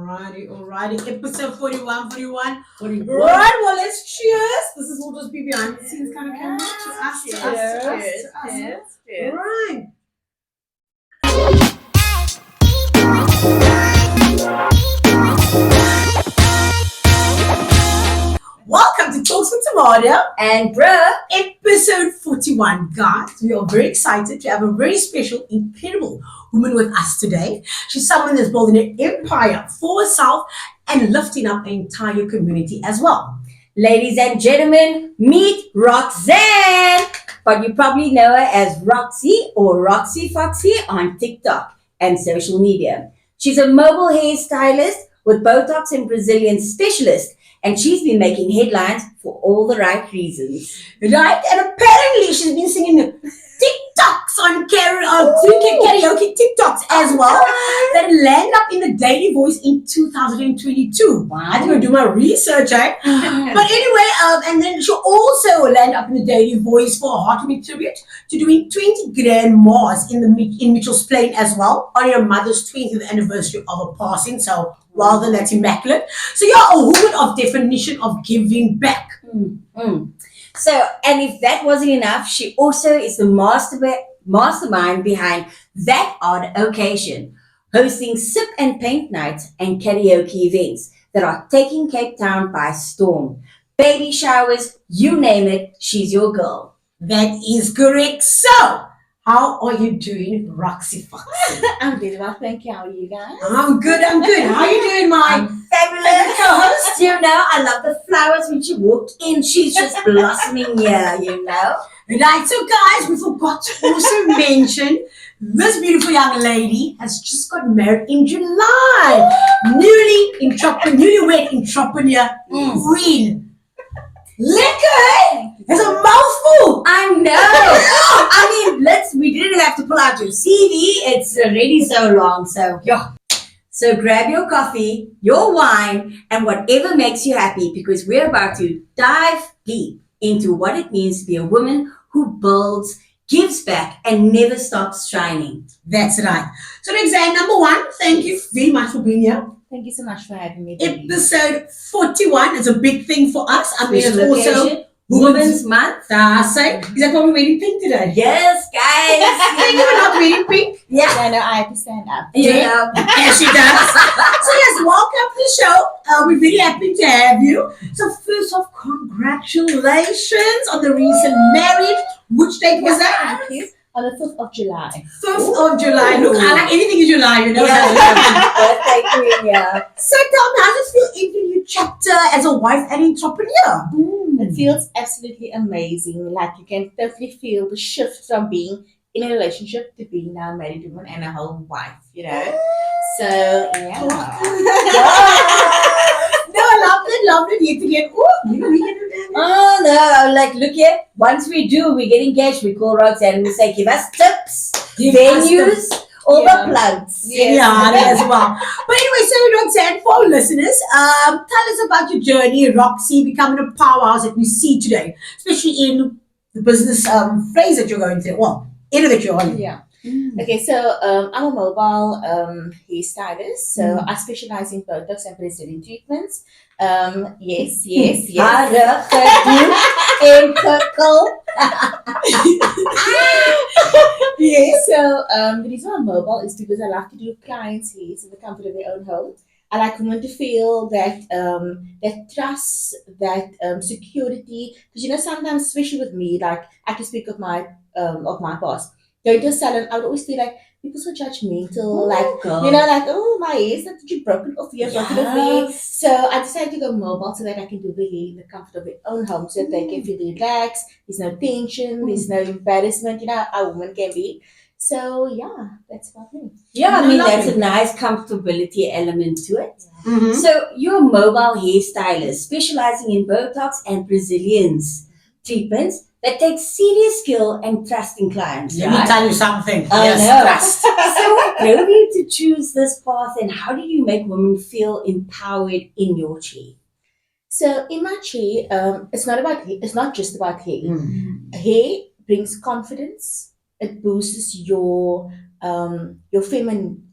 Alrighty. Episode 41. 41. Right, well, let's cheers. This is all just be behind the scenes kind of camera. To us. Cheers. Right. Welcome to Talks with Tomato And bruh, episode 41. Guys, we are very excited to have a very special, incredible woman with us today. She's someone that's building an empire for herself and lifting up an entire community as well. ladies and gentlemen, meet Roxanne. But you probably know her as Roxi or Roxifoxie on TikTok and social media. She's a mobile hairstylist with Botox and Brazilian specialist, and she's been making headlines for all the right reasons. Right? And apparently she's been singing TikToks on karaoke TikToks as well that land up in the Daily Voice in 2022. Wow. I think I'll do my research, eh? But anyway, and then she'll also land up in the Daily Voice for a heartwarming tribute to doing 20 grandmas in Mitchell's Plain as well on her mother's 20th anniversary of her passing. So well done, that's immaculate. So you're a woman of definition of giving back. So, and if that wasn't enough, she also is the mastermind behind That Odd Occasion, hosting sip and paint nights and karaoke events that are taking Cape Town by storm. Baby showers, you name it, she's your girl. That is correct. So, how are you doing, Roxifoxie? I'm very well, thank you. How are you guys? I'm good. How are you doing, my Fabulous co-host? You know, I love the flowers when she walked in. She's just blossoming here, you know. Right, so guys, we forgot to also mention this beautiful young lady has just got married in July. Newlywed entrepreneur queen. Lekker! It's a mouthful. I know. I mean, we didn't have to pull out your CV. It's already so long. So, yeah. So grab your coffee, your wine, and whatever makes you happy, because we're about to dive deep into what it means to be a woman who builds, gives back, and never stops shining. That's right. So, Roxanne, number one, thank you very much for being here. Thank you so much for having me. Baby. Episode 41 is a big thing for us. I mean, it's Special also occasion, Women's Month. Is that why we're wearing pink today? Yes, guys. Thank you for not wearing pink. Yeah. Yeah, no, I have to stand up. You know. Yes, she does. So yes, welcome to the show. We're very happy to have you. So first off, congratulations on the recent marriage. Which date was that? Thank you. On the 5th of July. 5th of July. Look, I like anything in July, you know. Birthday queen, yeah. So tell me, how does it feel into your chapter as a wife and entrepreneur? It feels absolutely amazing. Like you can totally feel the shift from being in a relationship to being now a married woman and a home wife, you know. So, yeah. No, I loved it. Yet again, we can do that. Oh no, like look here, once we get engaged, we call Roxanne and we say, give us tips, venues, all the plugs. Yes. Yeah, as well. But anyway, so Roxanne, for our listeners, tell us about your journey, Roxi, becoming a powerhouse that we see today, especially in the business phase that you're going through. Well, area that you're on. Yeah. Okay, so I'm a mobile hairstylist. So I specialize in Botox and Brazilian treatments. Yes. Yes. So the reason I'm mobile is because I love to do clients' hairs in the comfort of their own home. I like women to feel that that trust, that security. Because you know, sometimes, especially with me, like I can speak of my past. Going to a salon, I would always feel like people so judgmental, you know, like, oh, my hair's not that you broken off here, broken off here. So I decided to go mobile so that I can do the hair in the comfort of their own home, so that they can feel relaxed. There's no tension, there's no embarrassment, you know, how a woman can be. So yeah, that's about me. Yeah, I mean, that's a nice comfortability element to it. Mm-hmm. So you're a mobile hairstylist specializing in Botox and Brazilians treatments that takes serious skill and trust in clients. Let me tell you something. I know. Trust. So what drove you to choose this path, and how did you make women feel empowered in your chair? So in my chair, it's not just about hair. Hair brings confidence. It boosts your femininity,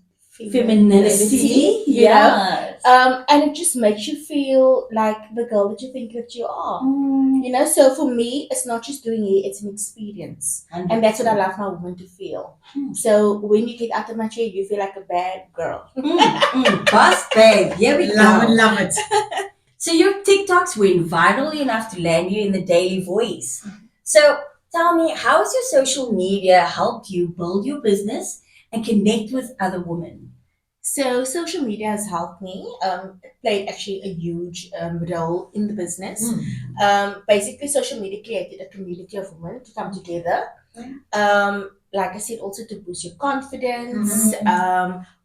Femininity, you know. And it just makes you feel like the girl that you think that you are. You know, so for me, it's not just doing it, it's an experience. And that's what I love my woman to feel. So when you get out of my chair, you feel like a bad girl. Boss babe, here we go. Love it. So your TikToks went viral enough to land you in the Daily Voice. So tell me, how has your social media helped you build your business and connect with other women? So social media has helped me. It played actually a huge role in the business. Basically, social media created a community of women to come together. Like I said, also to boost your confidence.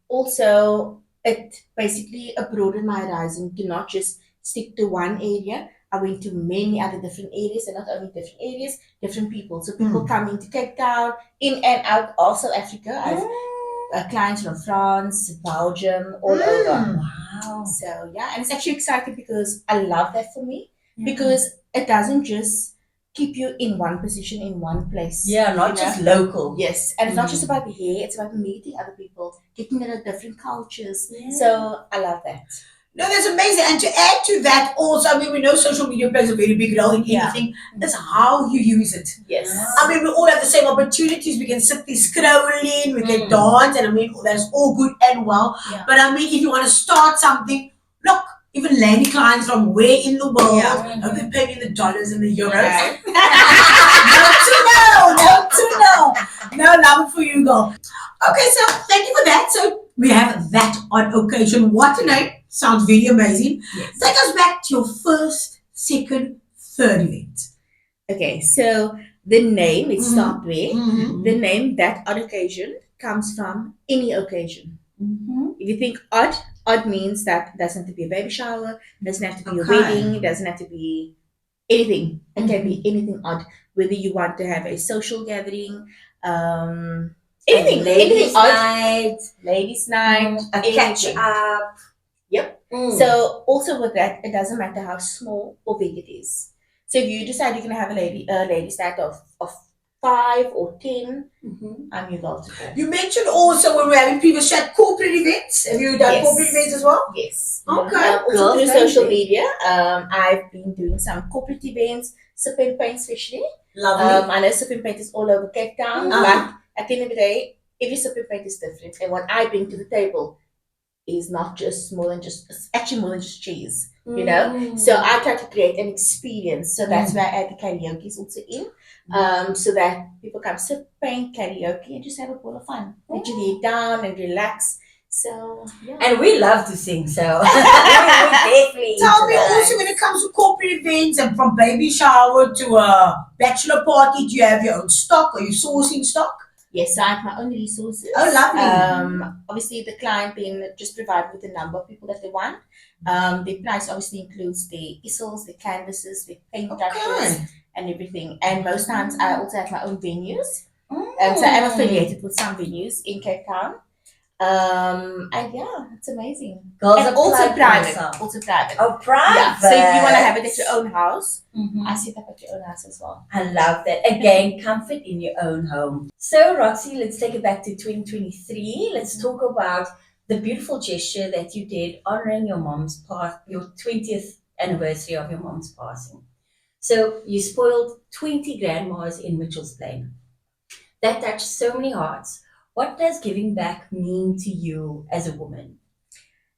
Also, it basically broadened my horizon to not just stick to one area. I went to many other different areas, and not only different areas, different people. So people come into Cape Town, in and out of South Africa. I've clients from France, Belgium, all over. Wow. So yeah, and it's actually exciting because I love that for me because it doesn't just keep you in one position in one place. Yeah, not you know? just local. Yes, and it's not just about the hair; it's about meeting other people, getting to know different cultures. Yeah. So I love that. No, that's amazing. And to add to that also, I mean, we know social media plays a very big role in anything. It's how you use it. Yes. I mean, we all have the same opportunities. We can sit there scrolling, we can dance, and I mean, that's all good and well. Yeah. But I mean, if you want to start something, look, even landing clients from where in the world, don't they pay me in the dollars and the euros? Okay. No love for you, girl. Okay, so thank you for that. So we have that on occasion. What a night. Sounds really amazing. Yes. Take us back to your first, second, third event. Okay, so the name, let's start there. The name That Odd Occasion comes from any occasion. If you think odd means that it doesn't have to be a baby shower, doesn't have to be a wedding, it doesn't have to be anything. It can be anything odd. Whether you want to have a social gathering, anything, Ladies' odd. night, Ladies' night, a catch up. Yep. So also with that, it doesn't matter how small or big it is. So if you decide you're gonna have a ladies' night of 5 or 10, I'm your girl to go. You mentioned also when we were having previous chat, corporate events. Have you done corporate events as well? Yes. Okay. Also through social media, I've been doing some corporate events, Sip and Paint especially. Lovely. I know Sip and Paint is all over Cape Town, but at the end of the day, every Sip and Paint is different. And what I bring to the table is not just more than just, it's actually more than just cheese, you know? So I try to create an experience. So that's where I add the karaoke is also in. So that people come sit, paint, karaoke, and just have a ball of fun. Let your head down and relax. So, yeah. And we love to sing, so we definitely. Tell me also when it comes to corporate events and from baby shower to a bachelor party, do you have your own stock or you sourcing stock? Yes, I have my own resources. Oh, lovely. Obviously, the client then just provide with the number of people that they want. The price obviously includes the easels, the canvases, the paint brushes, and everything. And most times, I also have my own venues. So I am affiliated with some venues in Cape Town. And yeah, it's amazing. Girls and are also private. yourself. Also private. Oh, private. Yeah. So if you want to have it at your own house, I set up at your own house as well. I love that. Again, comfort in your own home. So, Roxy, let's take it back to 2023. Let's talk about the beautiful gesture that you did honoring your mom's your 20th anniversary of your mom's passing. So you spoiled 20 grandmas in Mitchell's Plain. That touched so many hearts. What does giving back mean to you as a woman?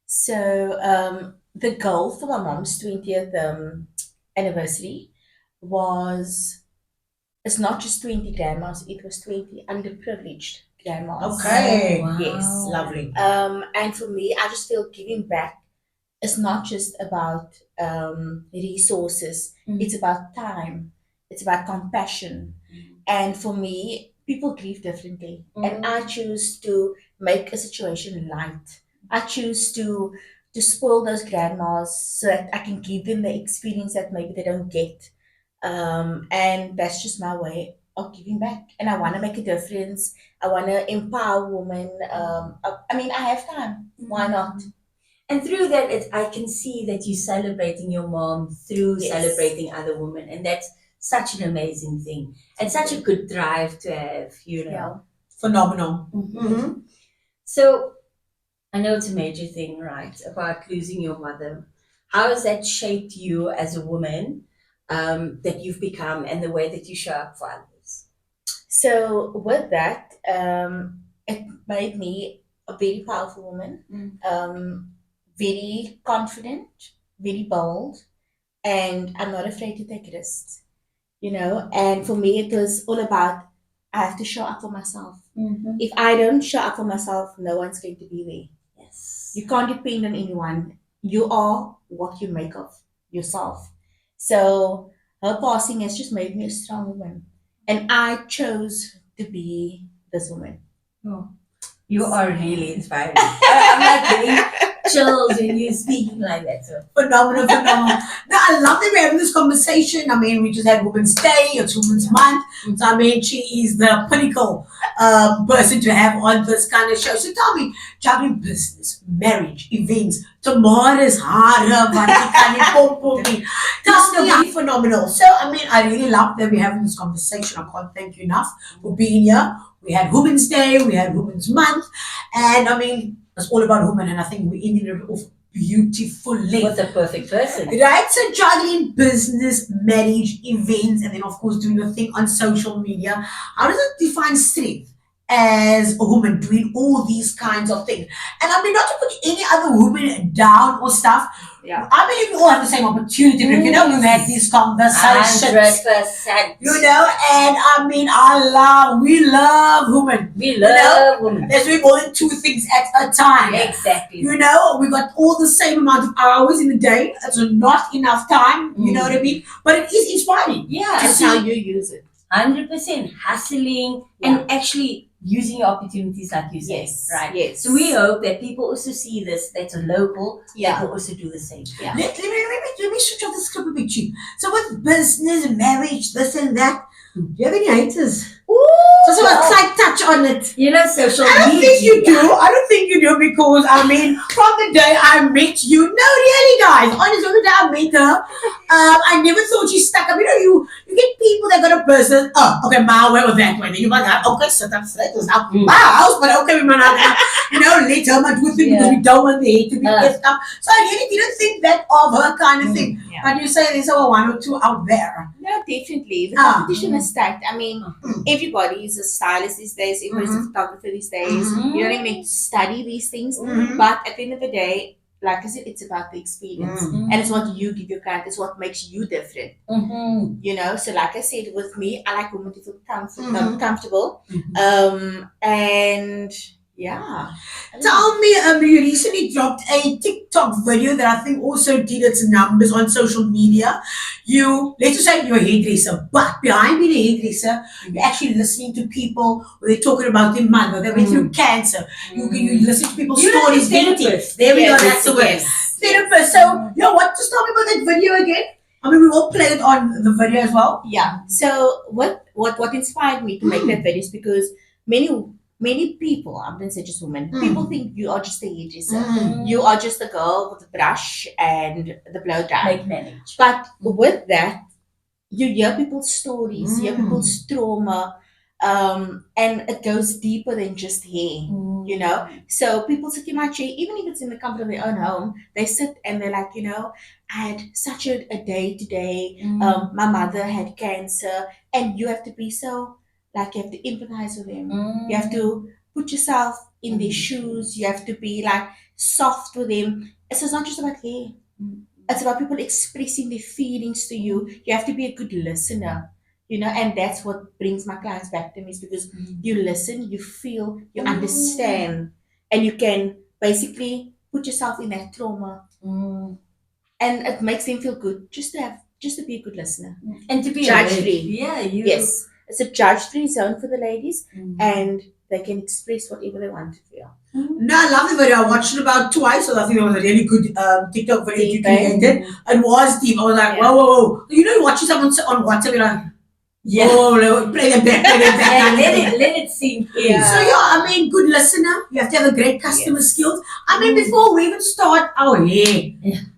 So the goal for my mom's 20th anniversary it's not just 20 grandmas, it was 20 underprivileged grandmas. Okay. Wow. Yes. Lovely. And for me, I just feel giving back is not just about resources, it's about time, it's about compassion. And for me, people grieve differently. And I choose to make a situation light. I choose to spoil those grandmas so that I can give them the experience that maybe they don't get. And that's just my way of giving back. And I want to make a difference. I want to empower women. I mean, I have time. Why not? And through that, I can see that you're celebrating your mom through celebrating other women. And that's such an amazing thing. And such a good drive to have, you know. Phenomenal. So I know it's a major thing, right? About losing your mother. How has that shaped you as a woman, that you've become and the way that you show up for others? So with that, it made me a very powerful woman, very confident, very bold, and I'm not afraid to take risks. And for me, it was all about I have to show up for myself. Mm-hmm. If I don't show up for myself, no one's going to be there. Yes. You can't depend on anyone. You are what you make of yourself. So her passing has just made me a strong woman. And I chose to be this woman. Oh, you are really inspiring. I'm not getting chills when you're speaking like that. So. Phenomenal. No, I love that we're having this conversation. I mean, we just had Women's Day, it's Women's Month. So, I mean, she is the pinnacle person to have on this kind of show. So, tell me, juggling business, marriage, events, tomorrow's harder, tell me, really phenomenal. So, I mean, I really love that we're having this conversation. I can't thank you enough for being here. We had Women's Day, we had Women's Month, and I mean, it's all about women, and I think we ended it off beautifully. With the perfect person. Right? So juggling business, marriage, events, and then of course doing your thing on social media. How does it define strength as a woman doing all these kinds of things? And I mean, not to put any other woman down or stuff. Yeah. I believe we all have the same opportunity. We've had these conversations. 100%. And I mean, we love women. We love women. There's we more than two things at a time. Exactly. We got all the same amount of hours in the day. It's not enough time. You know what I mean? But it is inspiring. Yeah. That's how you use it. 100% hustling and actually using your opportunities like you said. Yes. Right. Yes. So we hope that people also see this, that's a local, Yeah. that will also do the same. Yeah. Let me switch off the script a bit, cheap. So with business, marriage, this and that, do you have any haters? Just a slight touch on it. You know, social I don't media. think you do. I don't think you do because I mean, from the day I met you, no, really, guys. Honestly, from the day I met her, I never thought she stuck up. You get people that got a person. Oh, okay, my way or that way. Then you might go, okay, sit up straight. It's not my house, but okay, we might not. Let her much with it because we don't want the hate to be messed up. So I really didn't think that of her kind of thing. Yeah. But you say there's one or two out there. No, definitely. The competition is stacked. I mean, everybody is a stylist these days, everybody's a photographer these days. You don't even need to study these things. But at the end of the day, like I said, it's about the experience. And it's what you give your client, it's what makes you different. So like I said, with me, I like women to feel comfortable. And yeah. Tell me, you recently dropped a TikTok video that I think also did its numbers on social media. Let's just say you're a hairdresser, but behind being a hairdresser, you're actually listening to people where they're talking about their mother, they went through cancer. You listen to people's stories. Therapist. There we go, that's the word. Therapist. So, just tell me about that video again. I mean, we all played on the video as well. Yeah. So what inspired me to make that video is because many people, I'm going to say just women, people think you are just a hairdresser. You are just a girl with a brush and the blow dry. Manage. But with that, you hear people's stories, you hear people's trauma, and it goes deeper than just hair, So people sit in my chair, even if it's in the comfort of their own home, they sit and they're like, I had such a day today. My mother had cancer, and you have to be so... Like, you have to empathize with them. You have to put yourself in their shoes. You have to be, like, soft with them. It's not just about hair. It's about people expressing their feelings to you. You have to be a good listener, and that's what brings my clients back to me is because you listen, you feel, you understand, and you can basically put yourself in that trauma. And it makes them feel good just to be a good listener. And to be judge-free. Yeah, Yes. It's a judge-free zone for the ladies, and they can express whatever they want to feel. No, I love the video. I watched it about twice, so I think it was a really good TikTok video you created. It was deep. I was like, whoa. You're watching someone on WhatsApp, you're like, play them back. Let it sink in. So I mean, good listener. You have to have a great customer skills. I mean, before we even start our hair,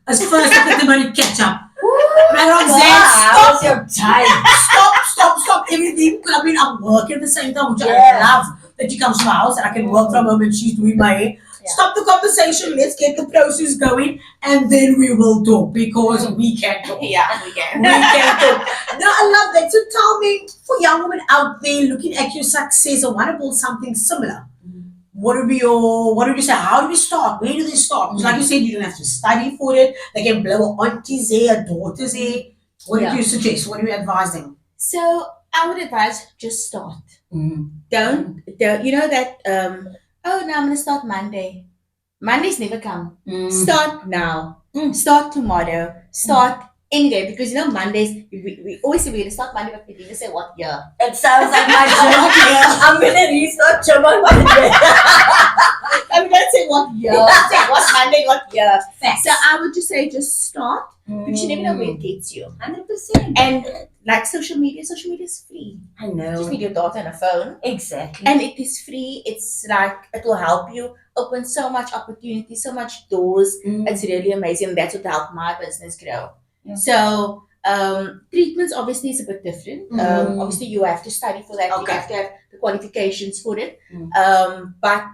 as first look at the money catch up. Roxanne, stop everything. Because I mean, I'm working at the same time, which I love that she comes to my house and I can work from home and she's doing my hair. Stop the conversation. Let's get the process going, and then we will talk because we can talk. Yeah, we can. We can talk. No, I love that. So tell me, for young women out there looking at your success or want to build something similar, what would you say? How do we start? Where do they start? Because like you said, you don't have to study for it. They can blow an auntie's hair, a daughter's hair. What do you suggest? What do you advise them? So I would advise just start. Don't you know that oh no, I'm gonna start Monday. Mondays never come. Start now. Start tomorrow. Start any day, because you know Mondays we always say we're gonna start Monday, but we didn't say what year. It sounds like my gym year. I'm gonna restart gym on Monday. I'm gonna say what year. Say what Monday, what year. So I would just say just start, because you never know where it gets you. 100%. And like social media is free. I Just know. need your daughter and a phone. Exactly. And it is free. It's like it will help you open so much opportunity, so much doors. It's really amazing. That's what helped my business grow. Yeah. So treatments obviously is a bit different. Obviously you have to study for that. Okay. You have to have the qualifications for it. But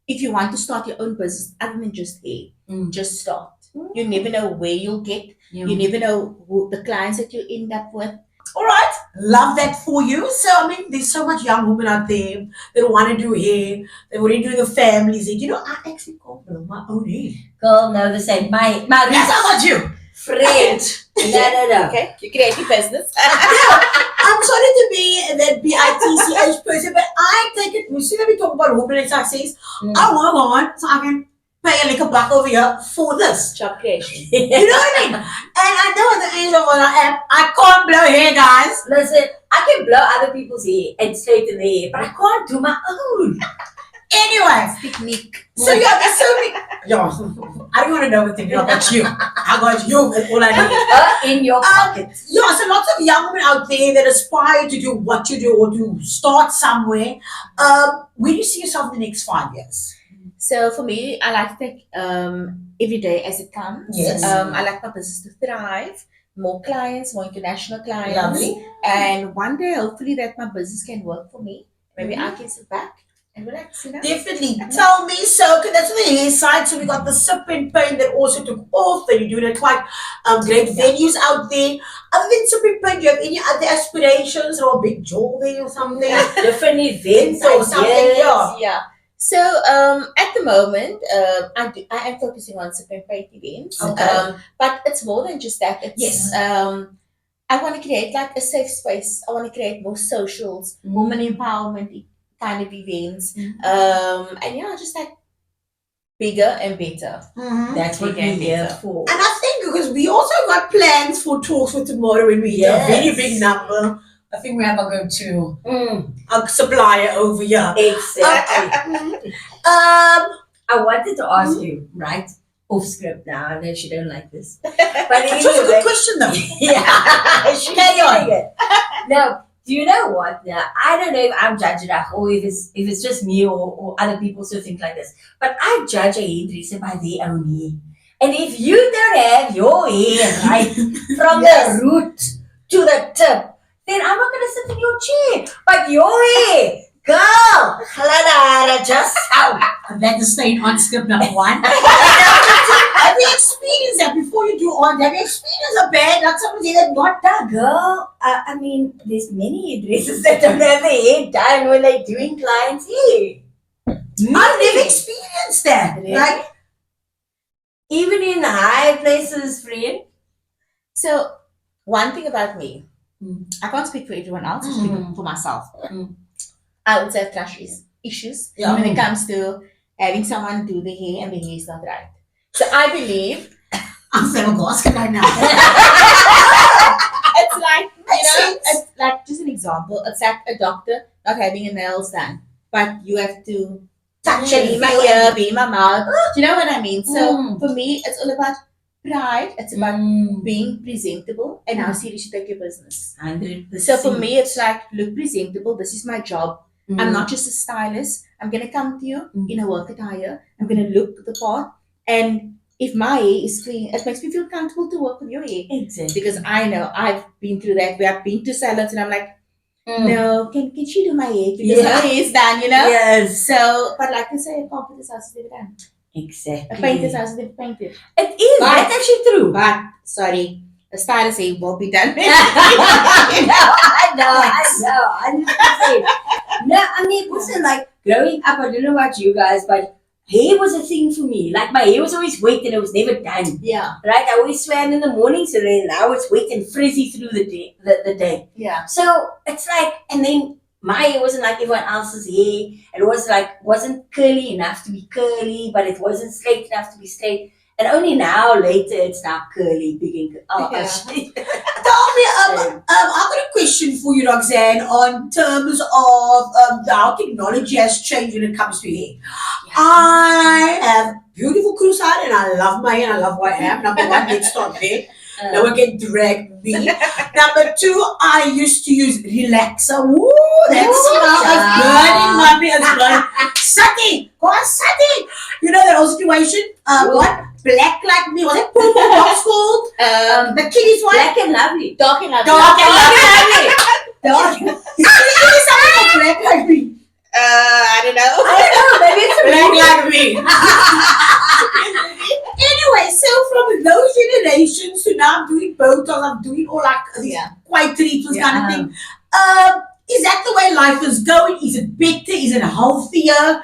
if you want to start your own business, other than just hair, just start. You never know where you'll get. You never know who the clients that you end up with. All right, love that for you. So I mean, there's so much young women out there that want to do hair. They want to do the families. You know, I actually can't blow my own hair. Girl, no, the same. My That's how about you. friend. No. Okay, you create your business. I'm sorry to be that BITCH person, but I take it. You see, when we talk about women and success, I want to go on so I can pay a little buck over here for this. Job creation. You know what I mean? And I know at the age of what I am, I can't blow hair, guys. Listen, I can blow other people's hair and straighten their hair, but I can't do my own. Anyway, Technique. so yeah, there's so many. Yo, I don't want to know what thinking about you. I got you, and all I need. In your pocket. Yeah, so lots of young women out there that aspire to do what you do or to start somewhere. Where do you see yourself in the next 5 years? So for me, I like to take every day as it comes. Yes. I like my business to thrive, more clients, more international clients. Lovely. And one day, hopefully, that my business can work for me. Maybe I can sit back and relax, you know. Definitely. Tell me so, because that's on the hair side. So we got the sip and paint that also took off, and you're doing it quite great venues out there. Other than sip and paint, do you have any other aspirations or a big jewelry or something? Different events or something, Yeah. So at the moment, I am focusing on sip and paint events. Okay. But it's more than just that. It's, Yes. I want to create like a safe space. I want to create more socials, women empowerment kind of events. And yeah, just like bigger and better. That's what we're here for. And I think because we also got plans for talks for tomorrow when we hit a very big number. I think we have to go to a supplier over here. Exactly. I wanted to ask you, right? Off script now. I know she don't like this. But It was a good question though. Yeah. She Carry on. doing it. No, do you know what? Now, I don't know if I'm judging her or if it's just me or other people who think like this. But I judge a hairdresser by their own hair. And if you don't have your hair right from the root to the tip, then I'm not gonna sit in your chair. But your hair, girl, just how. That is staying on script number 1. Have you experienced that before you do on? Have you experienced a bad, like somebody that not done? Girl, I mean, there's many hairdressers that don't have their hair done when they're doing clients' hair. I've never experienced that. Really? Like, Even in high places, friend. So one thing about me, I can't speak for everyone else, I speak for myself. I would say trust issues when it comes to having someone do the hair and the hair is not right. So I believe I'm saying a basket right now. it's like, it's like just an example. It's like a doctor not having a nails done, but you have to Touch be it, my feel ear, be my mouth. Do you know what I mean? So for me, it's all about pride. It's about being presentable and how serious you take your business. 100%. So for me, it's like, look presentable. This is my job. I'm not just a stylist. I'm going to come to you in a work attire. I'm going to look the part. And if my hair is clean, it makes me feel comfortable to work with your hair. Exactly. Because I know I've been through that. Where I've been to salons and I'm like, no, can she do my hair? Because her hair is done, you know? Yes. So, but like I say, confidence has to be done. Exactly. A painter's house is never painted. It is. But- That's actually true. But, sorry, the stylist say will be done. I know, 100%. No, I mean, also like growing up, I don't know about you guys, but hair was a thing for me. Like my hair was always wet and it was never done. Yeah. Right? I always swam in the morning, so then now it's wet and frizzy through the day. The day. Yeah. So it's like, and then my hair wasn't like everyone else's hair. It was like wasn't curly enough to be curly, but it wasn't straight enough to be straight. And only now, later, it's now curly, big and Yeah. Tell me, I've got a question for you, Roxanne, on terms of how technology has changed when it comes to hair. I have beautiful cruise hair and I love my hair and I love what I am. Number one, let's start there. No one can drag me. Number two, I used to use relaxer. Woo, that smell is burning my beard. Sati, go on, Sati. You know that whole situation? What? Black like me. Was it purple box called? The kiddies one? Black and lovely. Dark and lovely. Dark and lovely. Dark. Is there something called black like me? I don't know. I don't know, maybe it's a Black like me. Anyway, so from those generations to now I'm doing Botox, I'm doing all like these white treatments kind of thing. Is that the way life is going? Is it better? Is it healthier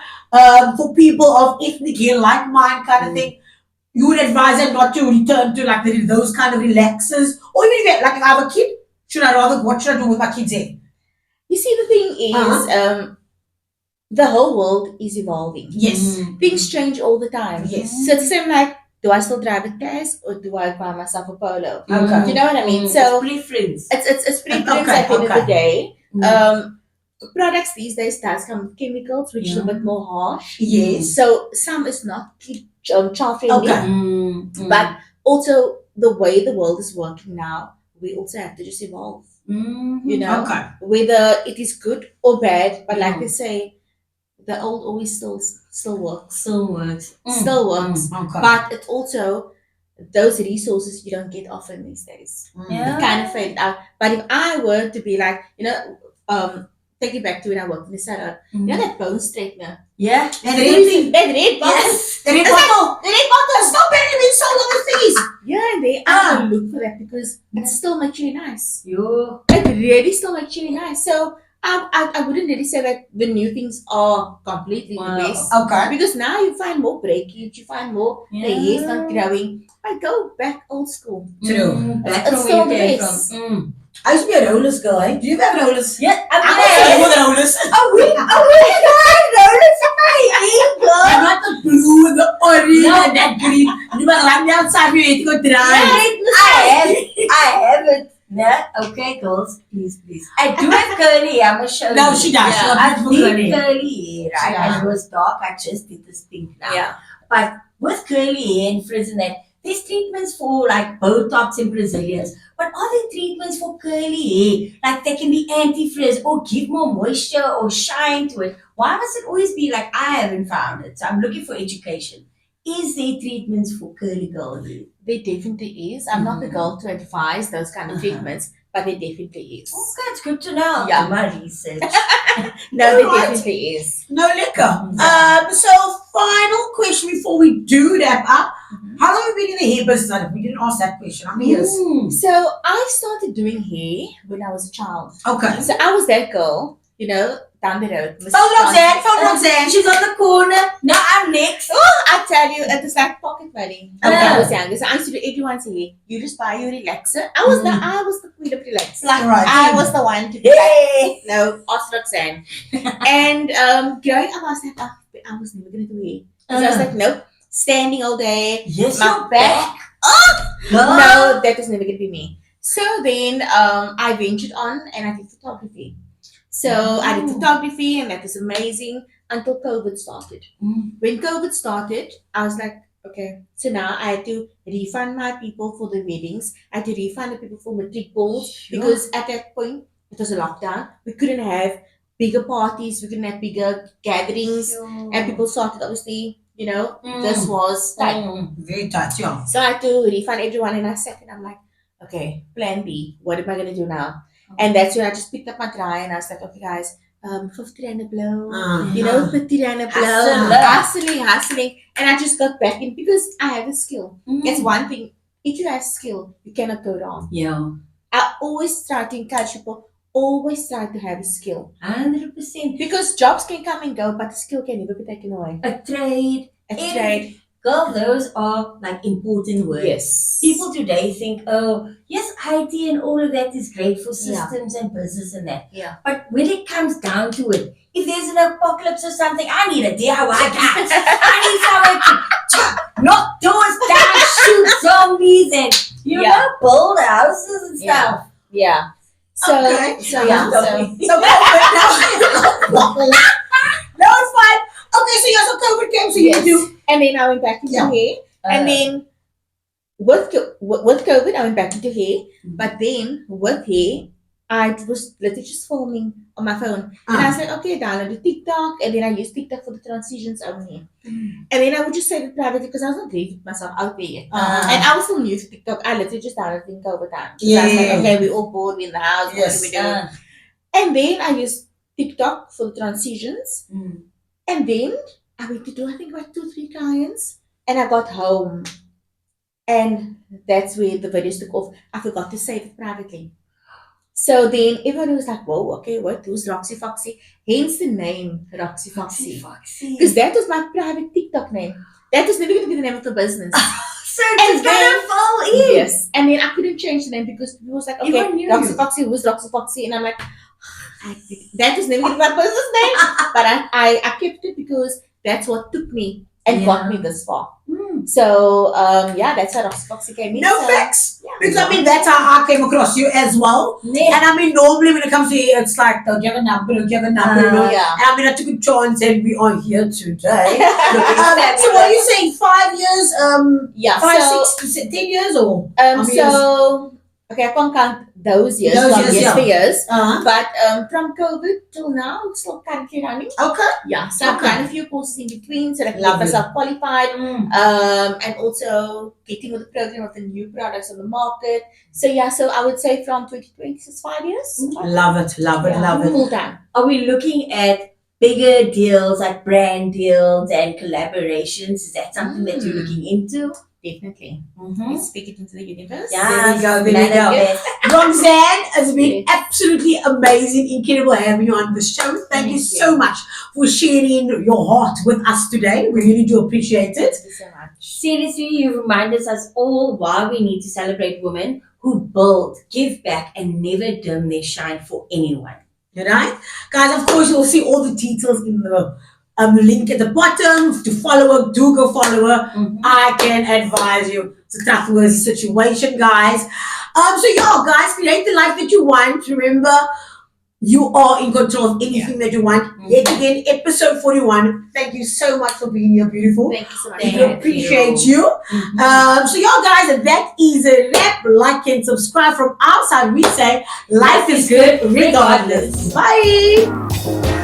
for people of ethnic hair like mine kind of thing? You would advise them not to return to like those kind of relaxers, or even if like if I have a kid, what should I do with my kids' hair? You see, the thing is, the whole world is evolving. Yes. Things change all the time. Yes. So it's the same like, do I still drive a test or do I buy myself a polo? Okay. Do you know what I mean? So preference. it's preference Okay, at the end of the day. Mm. Products these days does come with chemicals, which is a bit more harsh. Yes. So some is not child friendly, Okay. but also the way the world is working now, we also have to just evolve. You know, Okay. whether it is good or bad, but like they say, the old always still works. Still works. Still works. Okay. But it also, those resources you don't get often these days. Yeah. It kind of faded out. But if I were to be like, take it back to when I worked in the salon, you know that bone straightener? Yeah. And everything. That red bottle? Yes. The red bottle. The red bottle. It's not better than sold on the thingies. Yeah, they I look for that because it still makes you nice. Yo. It really still makes you nice. So I wouldn't really say that the new things are completely the best. Okay. Because now you find more breakage, you find more, the hair's not growing. I go back old school. True. Back It's from still where you came best. from. I used to be a rollers girl, eh? Do you have rollers? Yeah, I I was mean, more than rollers. we had rollers in my hair, I'm not the blue and the orange No. and that green. You must run outside you need to go dry. I have it. Yeah, okay, girls, please. I do have curly hair. I'm gonna show you. No, she does. She Yeah, has I beautiful did curly hair. curly hair, right? Yeah. And it was dark. I just did this pink now. Yeah. But with curly hair and frizz and that, there's treatments for like Botox and Brazilians. But are there treatments for curly hair? Like they can be anti-frizz or give more moisture or shine to it. Why must it always be like I haven't found it? So I'm looking for education. Is there treatments for curly girl hair? There definitely is. I'm not the girl to advise those kind of treatments, but there definitely is. Okay, it's good to know. Yeah. Do my research. No, there Alright. definitely is. No liquor. So final question before we do wrap up. How long have you been in the hair business? We didn't ask that question. How many years? So I started doing hair when I was a child. Okay. So I was that girl, down the road. Phone Roxanne. She's on the corner. No, I'm next. I tell you, it was like pocket money when I was younger. So I used to do everyone's hair. You just buy your relaxer. I was the queen of relaxer. Right. I was the one to do that. No, ask Roxanne. And growing up, I was like, I was never gonna do hair. So I was like, nope, standing all day. Yes, My your back. Girl. No, that was never gonna be me. So then I ventured on and I did photography. So I did photography and that was amazing until COVID started. When COVID started, I was like, okay, so now I had to refund my people for the weddings. I had to refund the people for matric balls because at that point, it was a lockdown. We couldn't have bigger parties. We couldn't have bigger gatherings. And people started, obviously, this was tight. Very tight, yeah. So I had to refund everyone and I sat and I'm like, okay, plan B. What am I going to do now? And that's when I just picked up my dry and I was like, okay, guys, 50 rand a blow, Uh-huh. 50 rand a blow, hustling. And I just got back in because I have a skill. It's one thing. If you have skill, you cannot go wrong. Yeah. I always try to encourage people, always try to have a skill. 100%. Because jobs can come and go, but the skill can never be taken away. A trade. Girl, those are like important words. Yes. People today think, oh, yes, IT and all of that is great for systems and business and that. Yeah. But when it comes down to it, if there's an apocalypse or something, I need a DIY guy. I need someone to knock doors down, shoot zombies, and build houses and stuff. Yeah. So, Okay. so No, it's fine. Okay, so COVID came, so you do. And then I went back into hair. And then with COVID, I went back into hair. But then with hair, I was literally just filming on my phone. And I was like, okay, download TikTok. And then I used TikTok for the transitions only. And then I would just say it privately because I was not ready to put myself out there yet. And I was still new to TikTok. I literally just downloaded in COVID time. So I was like, okay, we're all bored, we're in the house. Yes. What do we do? And then I used TikTok for the transitions. And then I went to do, I think, about 2-3 clients. And I got home. And that's where the videos took off. I forgot to save it privately. So then everybody was like, whoa, okay, what? Who's Roxifoxie? Hence the name Roxifoxie. Because that was my private TikTok name. That was never going to be the name of the business. So it's going to fall in. Yes. And then I couldn't change the name because people was like, okay, Roxifoxie, who's Roxifoxie? And I'm like, that was never going to be my business name. But I kept it because that's what took me and got me this far. So, that's how Roxifoxie came in. No facts. Because I mean, that's how I came across you as well. Yeah. And I mean, normally when it comes to here, it's like, don't you have a number, don't you have a number. And I mean, I took a chance and we are here today. So what are you saying, 5 years? 10 years or? Okay, I can't count those years, but from COVID till now, it's still currently running. Okay. Yeah, so I've done a few courses in between, so that I can get myself qualified, and also getting with the program of the new products on the market. So so I would say from 2020 to 5 years. Love it. Full time. Are we looking at bigger deals, like brand deals and collaborations? Is that something that you're looking into? Definitely. Let's speak it into the universe. There we go. Roxanne, it's been absolutely amazing, incredible having you on the show. Thank you so much for sharing your heart with us today. We really do appreciate it. Thank you so much. Seriously, you reminded us all why we need to celebrate women who build, give back, and never dim their shine for anyone. Right? Guys, of course, you'll see all the details in the link at the bottom. To follow her, do go follow her. I can advise you. It's a trustworthy situation, guys. So guys, create the life that you want. Remember, you are in control of anything that you want. Yet again, episode 41. Thank you so much for being here, beautiful. Thank you so much. We appreciate you. So guys, that is a wrap. Like and subscribe. From our side, we say life is good regardless. Bye.